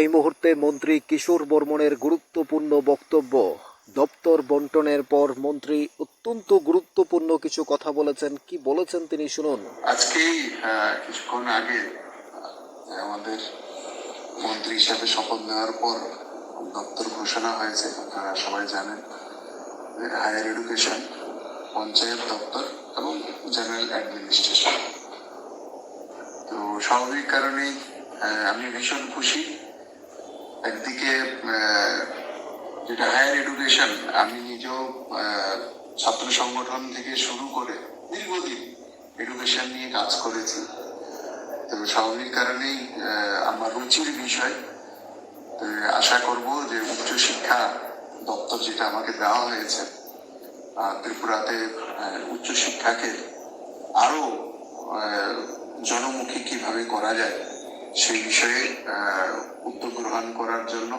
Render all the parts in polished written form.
এই মুহূর্তে মন্ত্রী কিশোর বর্মনের গুরুত্বপূর্ণ বক্তব্য। দপ্তর বন্টনের পর মন্ত্রী অত্যন্ত গুরুত্বপূর্ণ কিছু কথা বলেছেন। কি বলেছেন তিনি শুনুন। আজকেই কিছুক্ষণ আগে আমাদের মন্ত্রী হিসাবে শপথ নেওয়ার পর দপ্তর ঘোষণা হয়েছে, আপনারা সবাই জানেন, হায়ার এডুকেশন, পঞ্চায়েত দপ্তর এবং জেনারেল অ্যাডমিনিস্ট্রেশন। তো স্বাভাবিক কারণেই আমি ভীষণ খুশি। একদিকে যেটা হায়ার এডুকেশন, আমি নিজেও ছাত্র সংগঠন থেকে শুরু করে দীর্ঘদিন এডুকেশন নিয়ে কাজ করেছি। তো স্বাভাবিক কারণেই আমার রুচির বিষয়। তো আশা করব যে উচ্চশিক্ষা দপ্তর যেটা আমাকে দেওয়া হয়েছে, ত্রিপুরাতে উচ্চশিক্ষাকে আরো জনমুখী কিভাবে করা যায় সেই বিষয়ে উদ্যোগ গ্রহণ করার জন্য।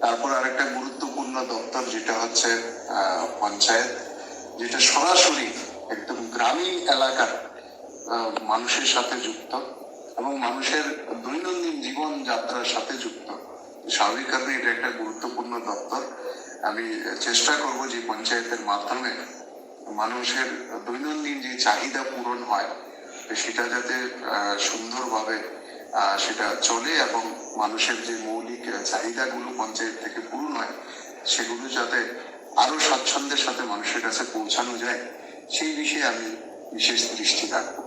তারপর আরেকটা গুরুত্বপূর্ণ দপ্তর যেটা হচ্ছে পঞ্চায়েত, যেটা সরাসরি একদম গ্রামীণ এলাকার মানুষের সাথে যুক্ত এবং মানুষের দৈনন্দিন জীবন যাত্রার সাথে যুক্ত। স্বাভাবিক কারণে এটা একটা গুরুত্বপূর্ণ দপ্তর। আমি চেষ্টা করব যে পঞ্চায়েতের মাধ্যমে মানুষের দৈনন্দিন যে চাহিদা পূরণ হয় সেটা যাতে সুন্দরভাবে সেটা চলে এবং মানুষের যে মৌলিক চাহিদাগুলো পঞ্চায়েত থেকে পূরণ হয় সেগুলো যাতে আরো স্বাচ্ছন্দ্যের সাথে মানুষের কাছে পৌঁছানো যায় সেই বিষয়ে আমি বিশেষ দৃষ্টি রাখবো।